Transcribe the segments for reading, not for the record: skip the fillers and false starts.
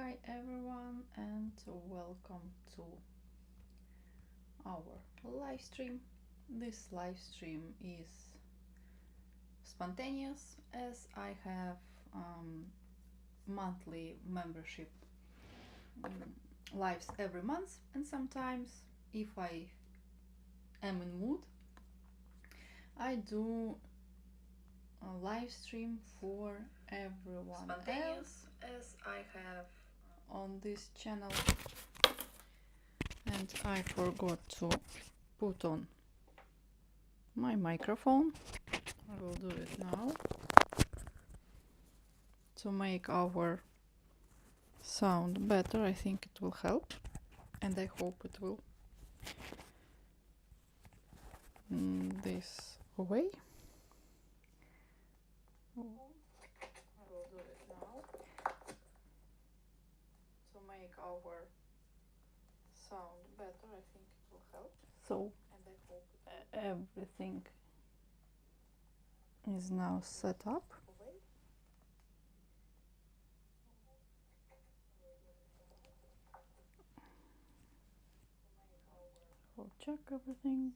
Hi everyone, and welcome to our live stream. This live stream is spontaneous as I have monthly membership lives every month, and sometimes if I am in mood I do a live stream for everyone else as I have on this channel. And I forgot to put on my microphone. I will do it now to make our sound better. I think it will help, and I hope it will this way. I will do it now to make our sound better. I think it will help. So, and I hope everything is now set up. I'll check everything.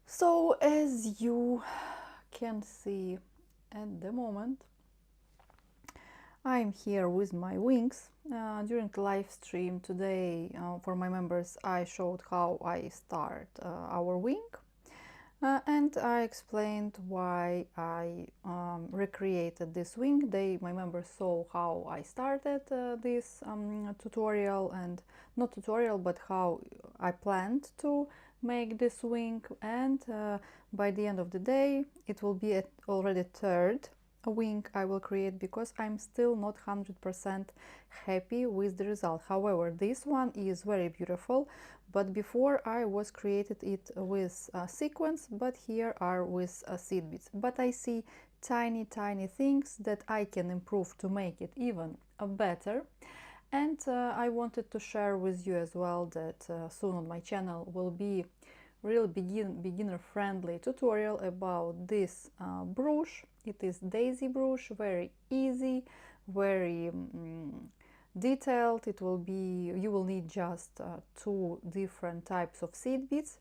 So as you can see at the moment, I'm here with my wings. During the live stream today for my members I showed how I start our wing. And I explained why I recreated this wing. My members saw how I started this tutorial, and not tutorial, but how I planned to make this wing. And by the end of the day, it will be already third wing I will create, because I'm still not 100% happy with the result. However, this one is very beautiful. But before I was created it with a sequence, but here are with seed beads. But I see tiny things that I can improve to make it even better. And I wanted to share with you as well that soon on my channel will be real beginner friendly tutorial about this brooch. It is daisy brooch, very easy, very detailed. It will be, you will need just two different types of seed beads.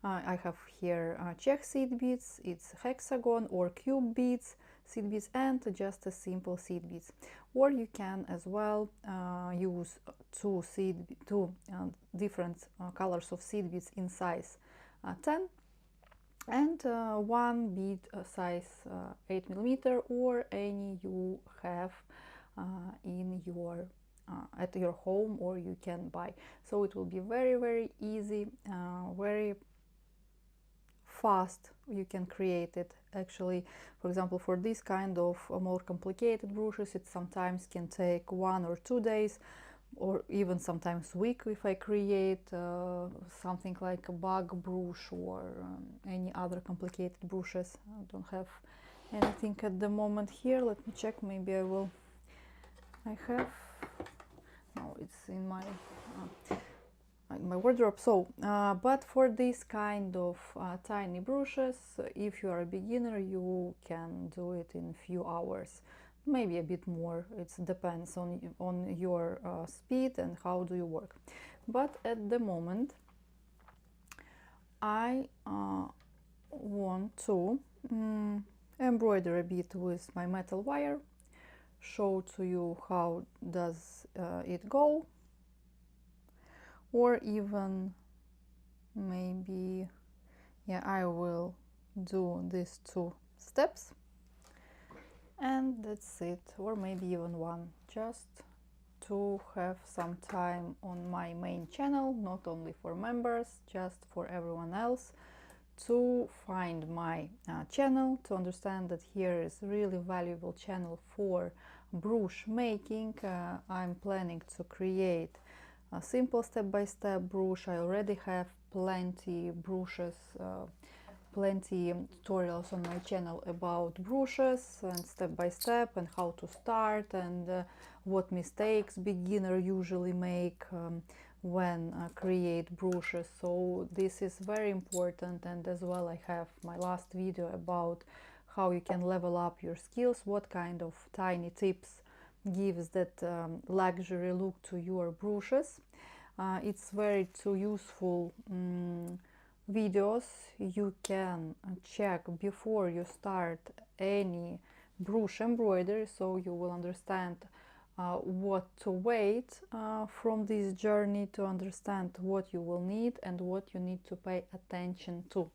I have here Czech seed beads, it's hexagon or cube beads, seed beads, and just a simple seed beads. Or you can as well use two different colors of seed beads in size 10 and one bead size 8 millimeter, or any you have in your at your home, or you can buy. So it will be very easy, very fast. You can create it. Actually, for example, for this kind of more complicated brooches, it sometimes can take 1 or 2 days, or even sometimes week, if I create something like a bug brooch or any other complicated brooches. I don't have anything at the moment here. Let me check, maybe I have, no, it's in my wardrobe. So but for this kind of tiny brooches, if you are a beginner, you can do it in a few hours, maybe a bit more. It depends on your speed and how do you work. But at the moment I want to embroider a bit with my metal wire, show to you how does it go, or even maybe, yeah, I will do these 2 steps and that's it, or maybe even one, just to have some time on my main channel, not only for members, just for everyone else, to find my channel, to understand that here is really valuable channel for brooch making. I'm planning to create a simple step-by-step brooch. I already have plenty brooches, plenty tutorials on my channel about brooches and step-by-step and how to start, and what mistakes beginner usually make when create brooches. So this is very important. And as well, I have my last video about how you can level up your skills, what kind of tiny tips gives that luxury look to your brushes. It's very two useful videos you can check before you start any brush embroidery, so you will understand what to wait from this journey, to understand what you will need and what you need to pay attention to,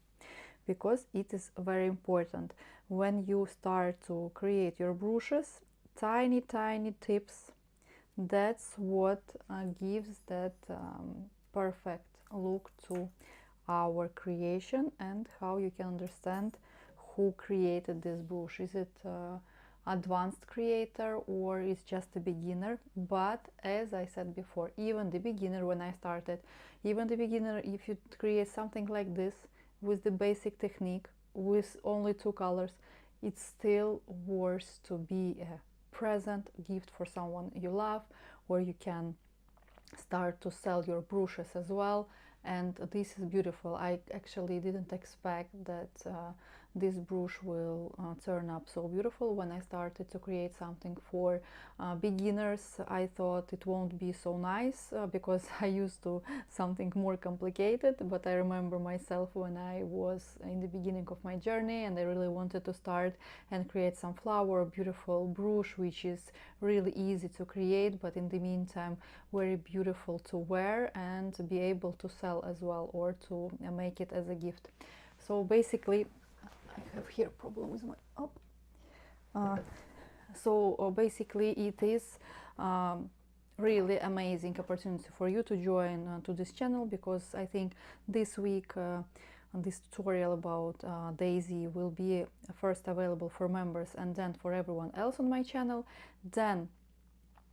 because it is very important when you start to create your brushes. Tiny tips, that's what gives that perfect look to our creation, and how you can understand who created this brush. Is it advanced creator or is just a beginner? But as I said before, even the beginner, when I started, even the beginner, if you create something like this with the basic technique, with only 2 colors, it's still worth to be a present gift for someone you love, or you can start to sell your brushes as well. And this is beautiful. I actually didn't expect that this brush will turn up so beautiful. When I started to create something for beginners, I thought it won't be so nice because I used to something more complicated. But I remember myself when I was in the beginning of my journey and I really wanted to start and create some flower, beautiful brush, which is really easy to create, but in the meantime very beautiful to wear and to be able to sell as well, or to make it as a gift. So basically, I have here problem with my basically it is really amazing opportunity for you to join to this channel, because I think this week this tutorial about Daisy will be first available for members and then for everyone else on my channel. Then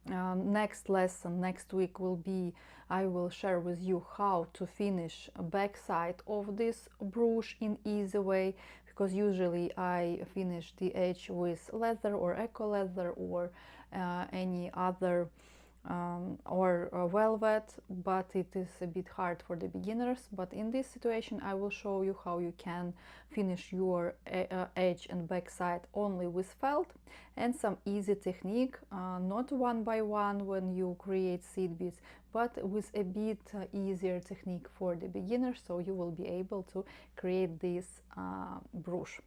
next lesson next week will be, I will share with you how to finish a back side of this brush in easy way, because usually I finish the edge with leather or eco leather or any other or velvet, but it is a bit hard for the beginners. But in this situation I will show you how you can finish your edge and back side only with felt and some easy technique, not one by one when you create seed beads, but with a bit easier technique for the beginners, so you will be able to create this brush.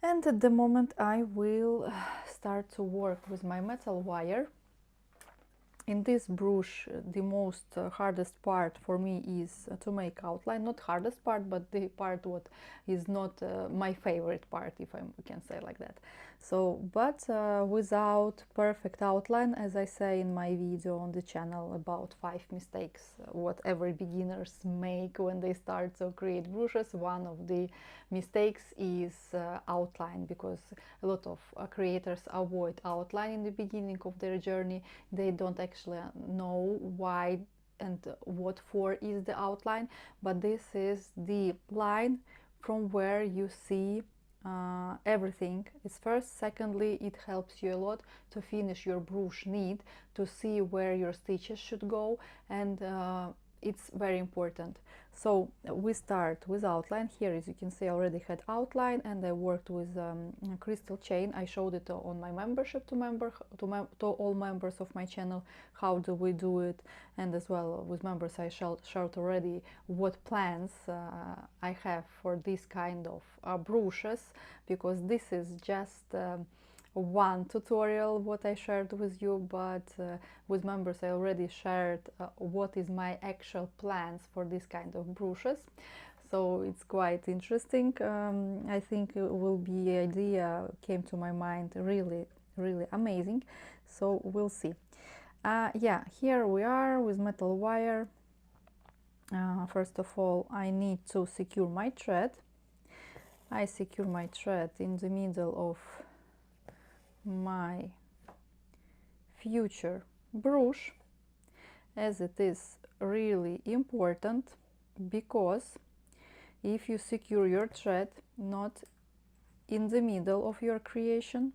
And at the moment I will start to work with my metal wire. In this brush, the most hardest part for me is to make outline. Not hardest part, but the part what is not my favorite part, if I can say like that. So, but without perfect outline, as I say in my video on the channel about 5 mistakes what every beginners make when they start to create brushes, one of the mistakes is outline, because a lot of creators avoid outline in the beginning of their journey. They don't actually know why and what for is the outline, but this is the line from where you see everything is first. Secondly, it helps you a lot to finish your brush need, to see where your stitches should go, and it's very important. So we start with outline. Here, as you can see, I already had outline, and I worked with crystal chain. I showed it on my membership to all members of my channel. How do we do it? And as well with members, I shared already what plans I have for this kind of brushes, because this is just one tutorial what I shared with you, but with members I already shared what is my actual plans for this kind of brushes. So it's quite interesting. I think it will be idea came to my mind really amazing. So we'll see. Yeah, here we are with metal wire. First of all, I need to secure my thread. I secure my thread in the middle of my future brush, as it is really important, because if you secure your thread not in the middle of your creation,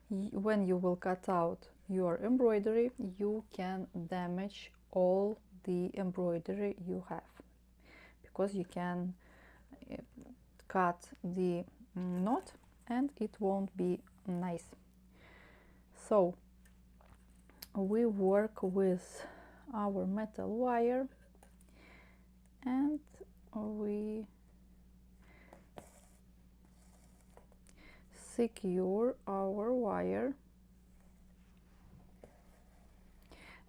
when you will cut out your embroidery, you can damage all the embroidery you have, because you can cut the knot and it won't be nice. So we work with our metal wire and we secure our wire.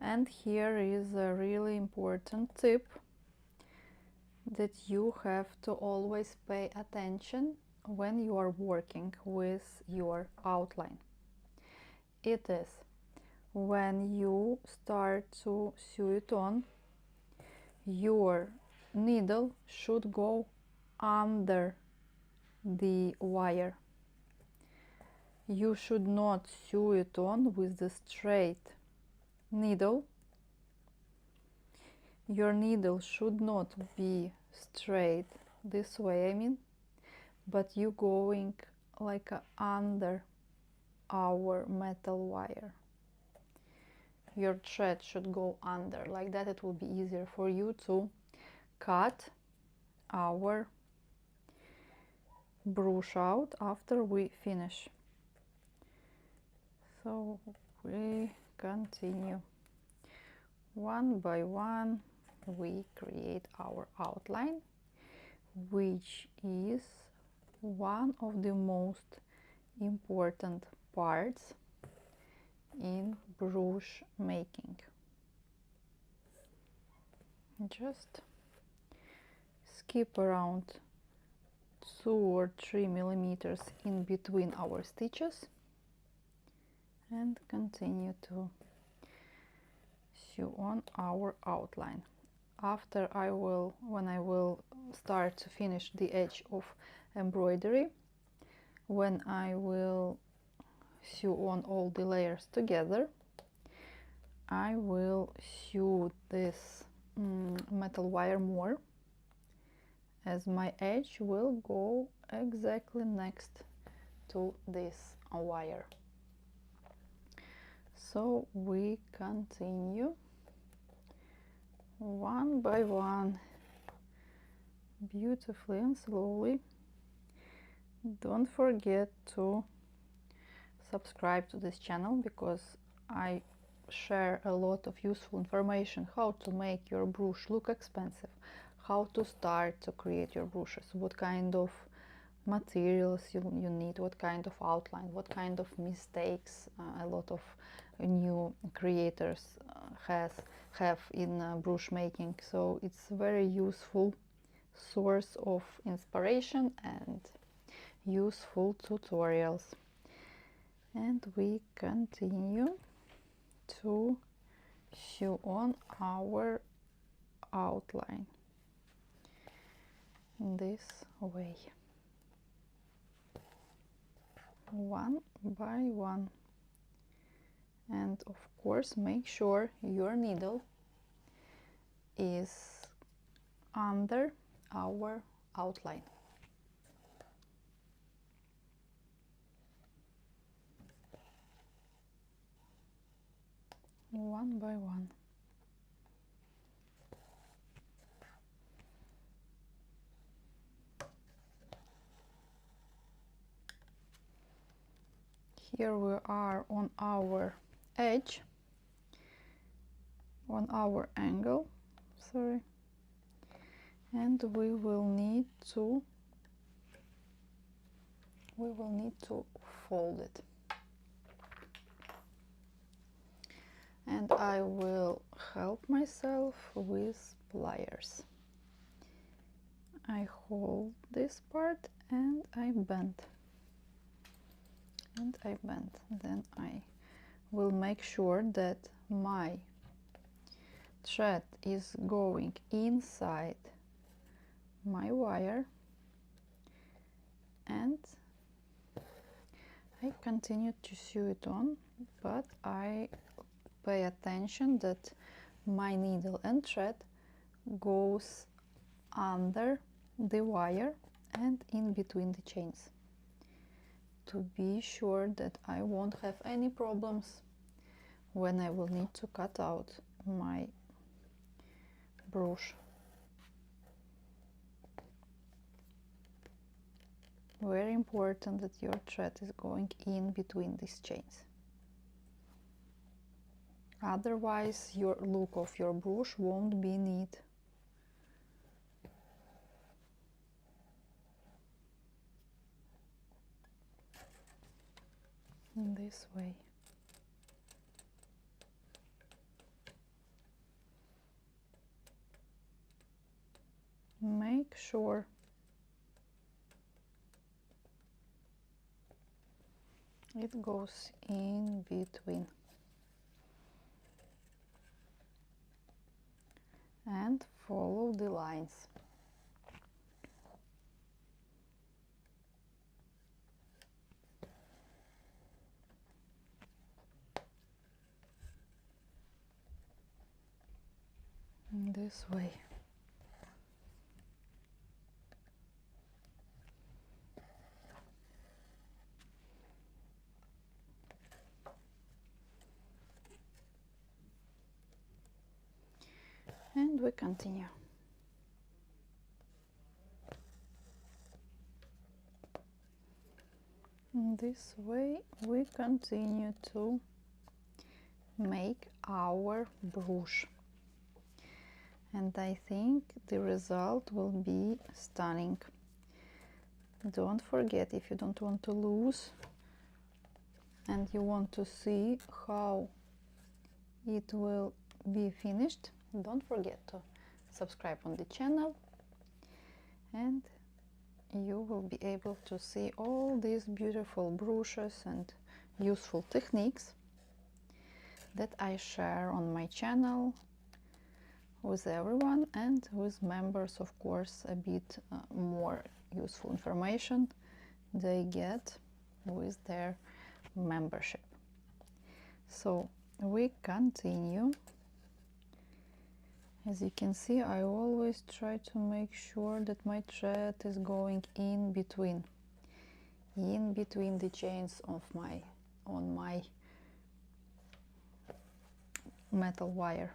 And here is a really important tip that you have to always pay attention when you are working with your outline. It is when you start to sew it on, your needle should go under the wire. You should not sew it on with the straight needle. Your needle should not be straight this way, I mean, but you going like under our metal wire. Your thread should go under, like that it will be easier for you to cut our brooch out after we finish. So we continue. One by one we create our outline, which is one of the most important parts in brooch making. Just skip around 2 or 3 millimeters in between our stitches and continue to sew on our outline. After when I will start to finish the edge of embroidery, when I will sew on all the layers together, I will sew this metal wire more, as my edge will go exactly next to this wire. So we continue one by one, beautifully and slowly. Don't forget to subscribe to this channel, because I share a lot of useful information how to make your brooch look expensive, how to start to create your brooches, what kind of materials you need, what kind of outline, what kind of mistakes a lot of new creators have in brooch making. So it's a very useful source of inspiration and useful tutorials. And we continue to sew on our outline this way, one by one. And of course, make sure your needle is under our outline. One by one. Here we are on our edge, on our angle, sorry, and we will need to fold it. And I will help myself with pliers. I hold this part and I bend. And I bend. Then I will make sure that my thread is going inside my wire, and I continue to sew it on, but I pay attention that my needle and thread goes under the wire and in between the chains, to be sure that I won't have any problems when I will need to cut out my brooch. Very important that your thread is going in between these chains. Otherwise your look of your brush won't be neat. In this way. Make sure it goes in between. And follow the lines. In this way. And we continue. In this way we continue to make our brush. And I think the result will be stunning. Don't forget, if you don't want to lose and you want to see how it will be finished, don't forget to subscribe on the channel, and you will be able to see all these beautiful brushes and useful techniques that I share on my channel with everyone, and with members, of course, a bit more useful information they get with their membership. So we continue. As you can see, I always try to make sure that my thread is going in between the chains of on my metal wire.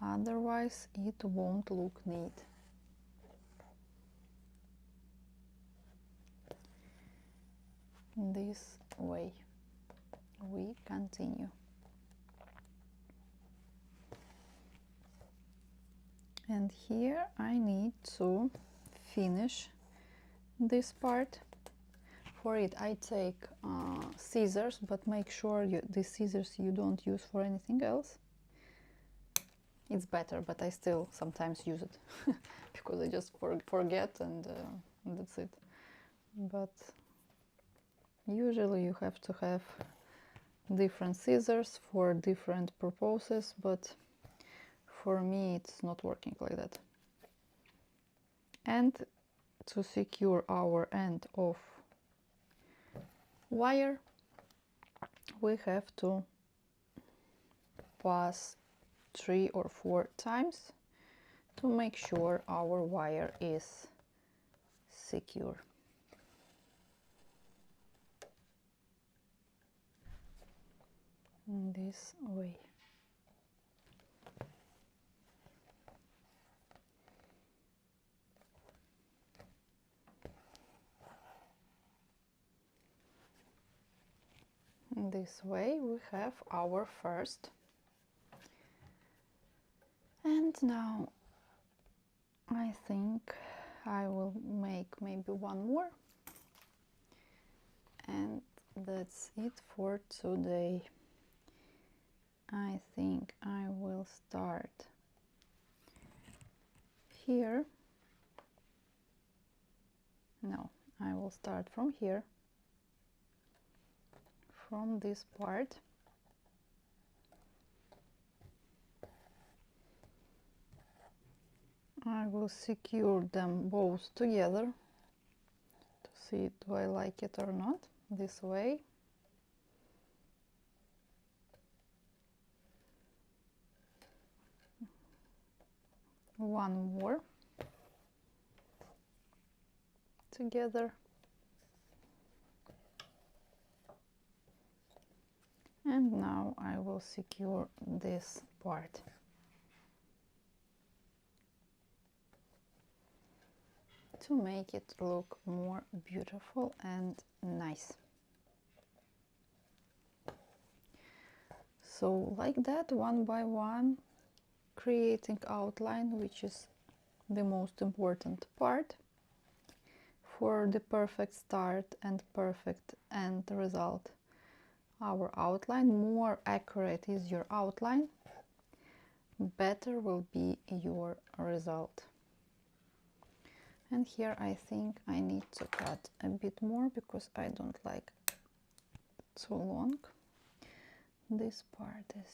Otherwise it won't look neat. This way we continue. And here I need to finish this part. For it I take scissors, but make sure the scissors you don't use for anything else. It's better, but I still sometimes use it because I just forget, and that's it. But usually you have to have different scissors for different purposes, but for me it's not working like that. And to secure our end of wire, we have to pass 3 or 4 times to make sure our wire is secure. In this way. In this way we have our first. And now I think I will make maybe one more, and that's it for today. I think I will start here. No, I will start from here, from this part. I will secure them both together to see do I like it or not. This way. One more together. And now I will secure this part. To make it look more beautiful and nice. So like that, one by one, creating outline, which is the most important part for the perfect start and perfect end result. Our outline, more accurate is your outline, better will be your result. And here I think I need to cut a bit more because I don't like too long. This part is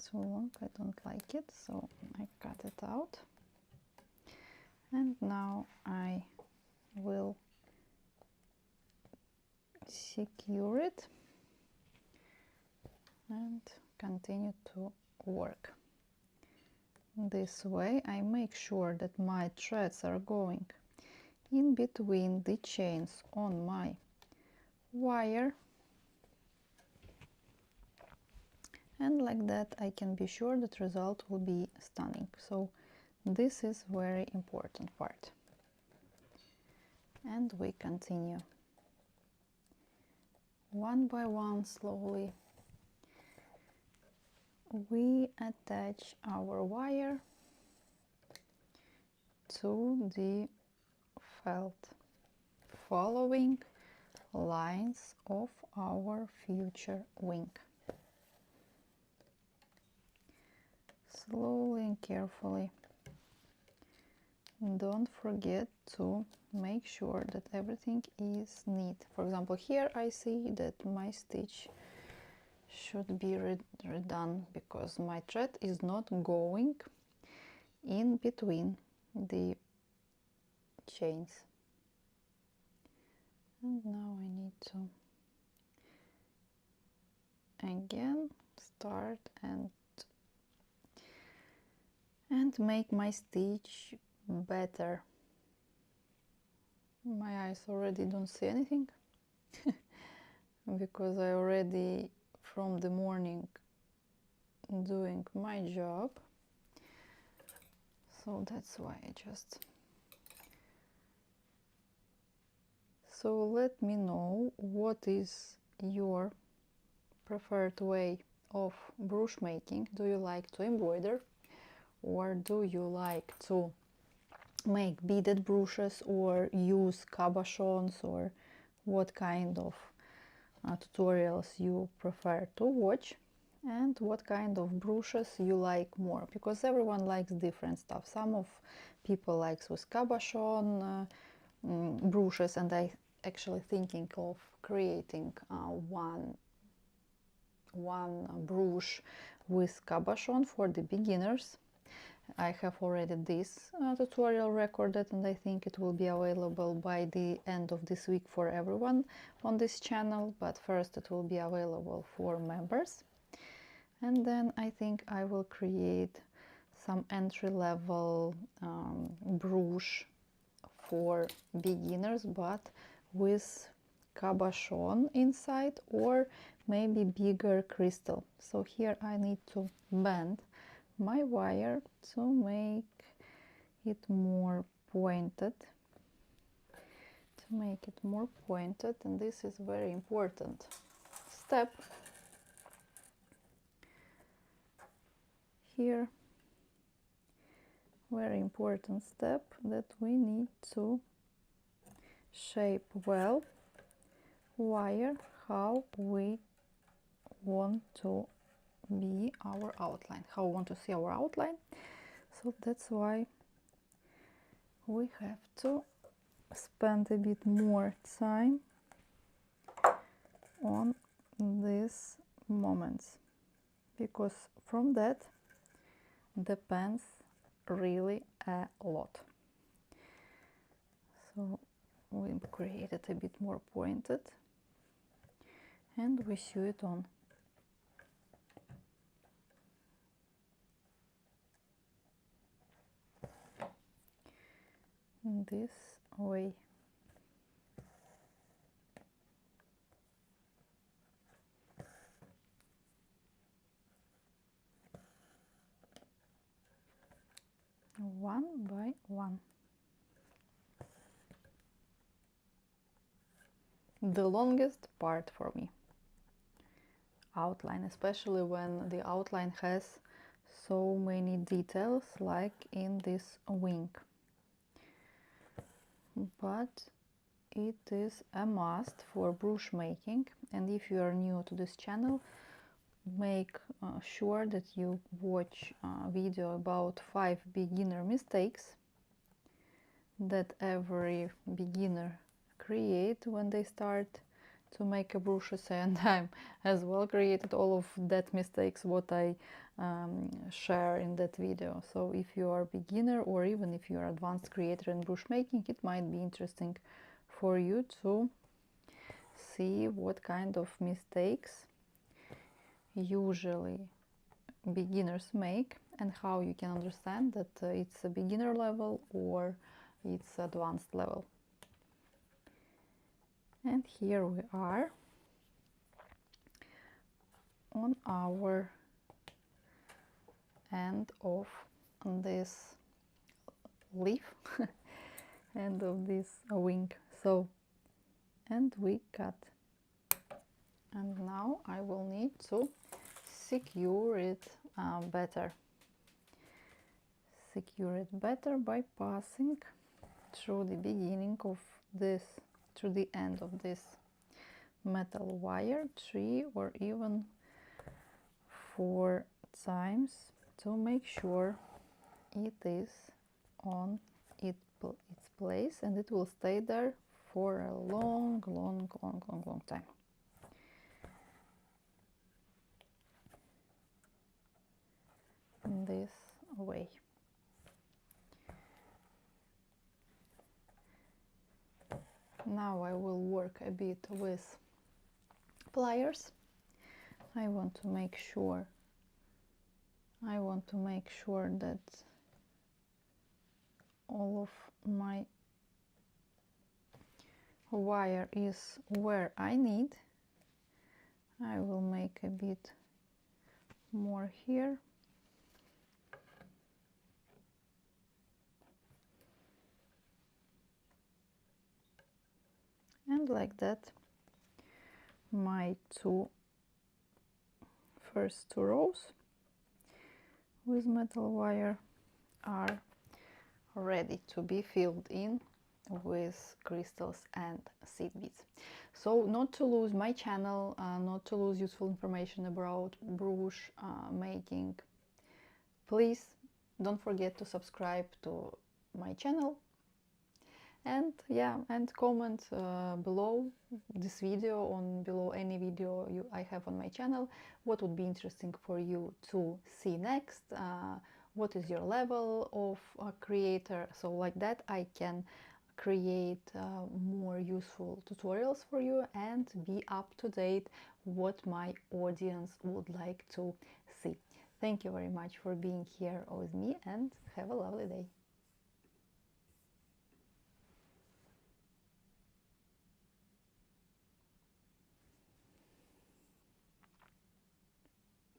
too long, I don't like it, so I cut it out. And now I will secure it and continue to work. This way I make sure that my threads are going in between the chains on my wire, and like that I can be sure that result will be stunning. So this is very important part. And we continue one by one, slowly. We attach our wire to the felt, following lines of our future wing. Slowly and carefully. Don't forget to make sure that everything is neat. For example, here I see that my stitch should be redone because my thread is not going in between the chains. And now I need to again start and make my stitch better. My eyes already don't see anything because I already from the morning doing my job, so that's why I just... So let me know what is your preferred way of brooch making. Do you like to embroider, or do you like to make beaded brooches or use cabochons, or what kind of tutorials you prefer to watch, and what kind of brooches you like more, because everyone likes different stuff. Some of people likes with cabochon brooches, and I actually thinking of creating one brooch with cabochon for the beginners. I have already this tutorial recorded, and I think it will be available by the end of this week for everyone on this channel, but first it will be available for members. And then I think I will create some entry-level brooch for beginners, but with cabochon inside, or maybe bigger crystal. So here I need to bend my wire to make it more pointed, and this is very important step here, very important step, that we need to shape well wire how we want to be our outline, how we want to see our outline. So that's why we have to spend a bit more time on these moments, because from that depends really a lot. So we create it a bit more pointed and we sew it on. In this way. One by one. The longest part for me. outline, especially when the outline has so many details like in this wing. But it is a must for brooch making, and if you are new to this channel, make sure that you watch a video about 5 beginner mistakes that every beginner create when they start to make a brooches, and I'm as well created all of that mistakes what I share in that video. So if you are beginner or even if you are advanced creator in brooch making, it might be interesting for you to see what kind of mistakes usually beginners make and how you can understand that it's a beginner level or it's advanced level. And here we are on our end of this leaf end of this wing. So, and we cut, and now I will need to secure it better by passing through the beginning of this, through the end of this metal wire 3 or even 4 times to make sure it is on its place, and it will stay there for a long time. In this way. Now I will work a bit with pliers. I want to make sure that all of my wire is where I need. I will make a bit more here. And like that, my first two rows with metal wire are ready to be filled in with crystals and seed beads. So not to lose my channel, not to lose useful information about brooch making, please don't forget to subscribe to my channel. And yeah, and comment below this video, below any video I have on my channel, what would be interesting for you to see next, what is your level of creator, so like that I can create more useful tutorials for you and be up to date what my audience would like to see. Thank you very much for being here with me, and have a lovely day.